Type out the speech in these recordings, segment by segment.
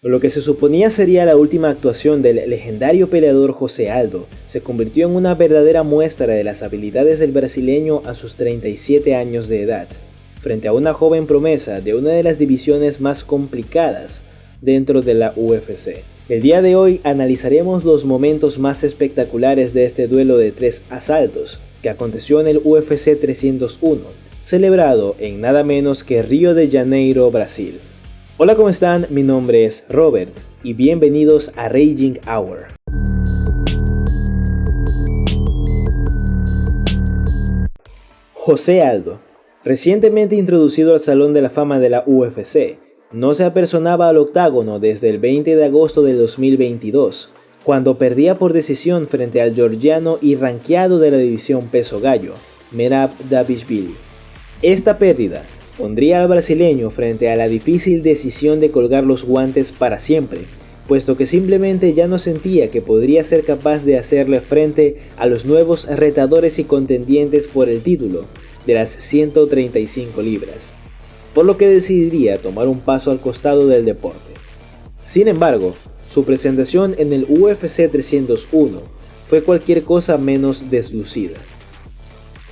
Lo que se suponía sería la última actuación del legendario peleador José Aldo se convirtió en una verdadera muestra de las habilidades del brasileño a sus 37 años de edad, frente a una joven promesa de una de las divisiones más complicadas dentro de la UFC. El día de hoy analizaremos los momentos más espectaculares de este duelo de 3 asaltos que aconteció en el UFC 301, celebrado en nada menos que Río de Janeiro, Brasil. Hola, ¿cómo están? Mi nombre es Robert y bienvenidos a Raging Hour. José Aldo, recientemente introducido al Salón de la Fama de la UFC, no se apersonaba al octágono desde el 20 de agosto de 2022, cuando perdía por decisión frente al georgiano y rankeado de la división peso gallo, Merab Dvalishvili. Esta pérdida pondría al brasileño frente a la difícil decisión de colgar los guantes para siempre, puesto que simplemente ya no sentía que podría ser capaz de hacerle frente a los nuevos retadores y contendientes por el título de las 135 libras, por lo que decidiría tomar un paso al costado del deporte. Sin embargo, su presentación en el UFC 301 fue cualquier cosa menos deslucida.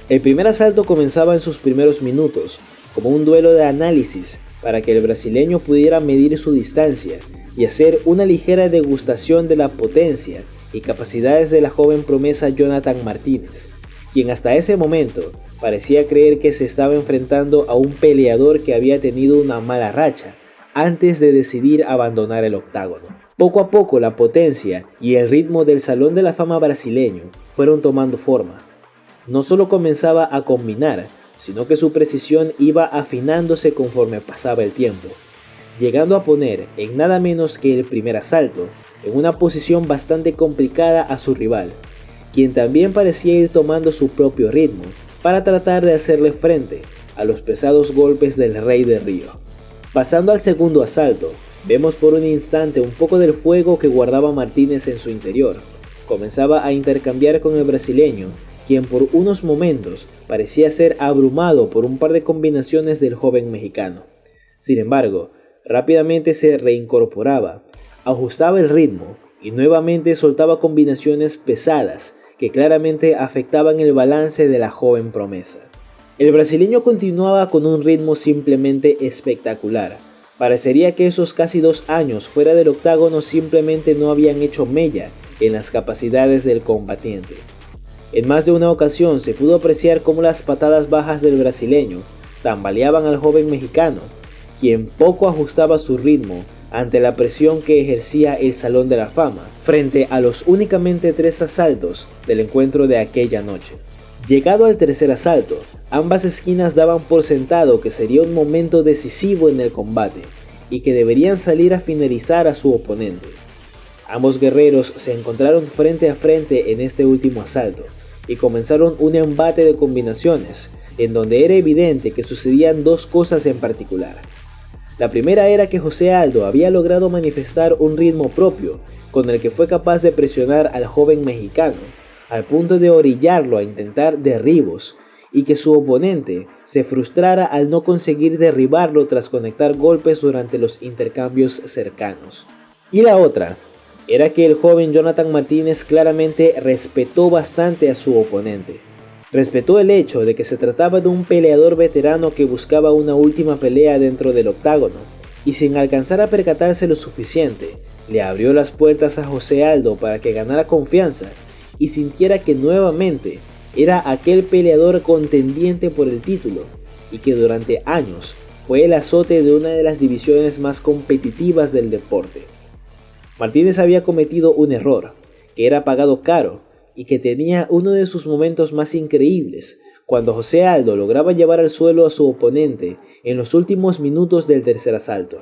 El primer asalto comenzaba en sus primeros minutos, como un duelo de análisis para que el brasileño pudiera medir su distancia y hacer una ligera degustación de la potencia y capacidades de la joven promesa Jonathan Martínez, quien hasta ese momento parecía creer que se estaba enfrentando a un peleador que había tenido una mala racha antes de decidir abandonar el octágono. Poco a poco la potencia y el ritmo del Salón de la Fama brasileño fueron tomando forma. No solo comenzaba a combinar, sino que su precisión iba afinándose conforme pasaba el tiempo, llegando a poner en nada menos que el primer asalto en una posición bastante complicada a su rival, quien también parecía ir tomando su propio ritmo para tratar de hacerle frente a los pesados golpes del Rey de Río. Pasando al segundo asalto, vemos por un instante un poco del fuego que guardaba Martínez en su interior. Comenzaba a intercambiar con el brasileño, quien por unos momentos parecía ser abrumado por un par de combinaciones del joven mexicano. Sin embargo, rápidamente se reincorporaba, ajustaba el ritmo y nuevamente soltaba combinaciones pesadas que claramente afectaban el balance de la joven promesa. El brasileño continuaba con un ritmo simplemente espectacular. Parecería que esos casi 2 años fuera del octágono simplemente no habían hecho mella en las capacidades del combatiente. En más de una ocasión se pudo apreciar cómo las patadas bajas del brasileño tambaleaban al joven mexicano, quien poco ajustaba su ritmo ante la presión que ejercía el Salón de la Fama frente a los únicamente 3 asaltos del encuentro de aquella noche. Llegado al tercer asalto, ambas esquinas daban por sentado que sería un momento decisivo en el combate y que deberían salir a finalizar a su oponente. Ambos guerreros se encontraron frente a frente en este último asalto y comenzaron un embate de combinaciones en donde era evidente que sucedían 2 cosas en particular. La primera era que José Aldo había logrado manifestar un ritmo propio con el que fue capaz de presionar al joven mexicano al punto de orillarlo a intentar derribos y que su oponente se frustrara al no conseguir derribarlo tras conectar golpes durante los intercambios cercanos. Y la otra era que el joven Jonathan Martínez claramente respetó bastante a su oponente. Respetó el hecho de que se trataba de un peleador veterano que buscaba una última pelea dentro del octágono, y sin alcanzar a percatarse lo suficiente, le abrió las puertas a José Aldo para que ganara confianza y sintiera que nuevamente era aquel peleador contendiente por el título, y que durante años fue el azote de una de las divisiones más competitivas del deporte. Martínez había cometido un error, que era pagado caro y que tenía uno de sus momentos más increíbles, cuando José Aldo lograba llevar al suelo a su oponente en los últimos minutos del tercer asalto,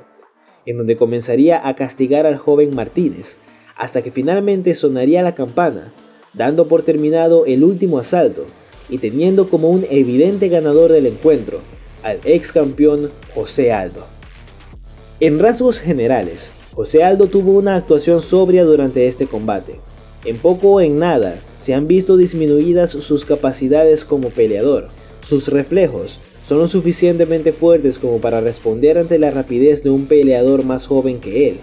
en donde comenzaría a castigar al joven Martínez, hasta que finalmente sonaría la campana, dando por terminado el último asalto y teniendo como un evidente ganador del encuentro al ex campeón José Aldo. En rasgos generales, José Aldo tuvo una actuación sobria durante este combate. En poco o en nada se han visto disminuidas sus capacidades como peleador. Sus reflejos son lo suficientemente fuertes como para responder ante la rapidez de un peleador más joven que él,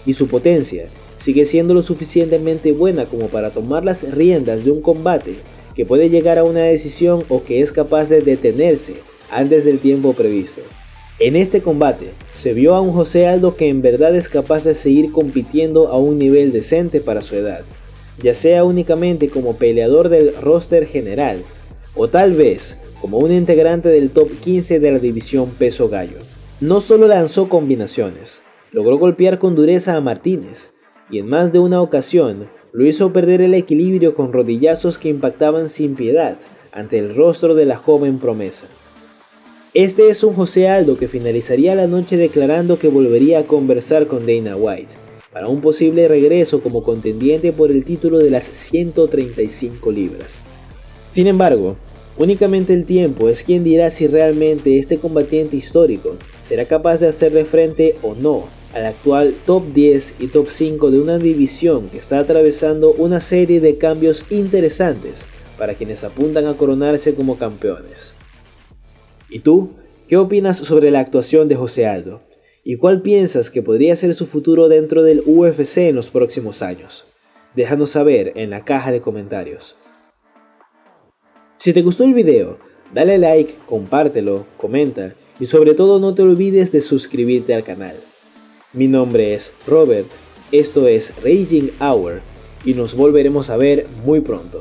y su potencia sigue siendo lo suficientemente buena como para tomar las riendas de un combate que puede llegar a una decisión o que es capaz de detenerse antes del tiempo previsto. En este combate se vio a un José Aldo que en verdad es capaz de seguir compitiendo a un nivel decente para su edad, ya sea únicamente como peleador del roster general o tal vez como un integrante del top 15 de la división peso gallo. No solo lanzó combinaciones, logró golpear con dureza a Martínez y en más de una ocasión lo hizo perder el equilibrio con rodillazos que impactaban sin piedad ante el rostro de la joven promesa. Este es un José Aldo que finalizaría la noche declarando que volvería a conversar con Dana White para un posible regreso como contendiente por el título de las 135 libras. Sin embargo, únicamente el tiempo es quien dirá si realmente este combatiente histórico será capaz de hacerle frente o no al actual top 10 y top 5 de una división que está atravesando una serie de cambios interesantes para quienes apuntan a coronarse como campeones. ¿Y tú? ¿Qué opinas sobre la actuación de José Aldo? ¿Y cuál piensas que podría ser su futuro dentro del UFC en los próximos años? Déjanos saber en la caja de comentarios. Si te gustó el video, dale like, compártelo, comenta y sobre todo no te olvides de suscribirte al canal. Mi nombre es Robert, esto es Raging Hour y nos volveremos a ver muy pronto.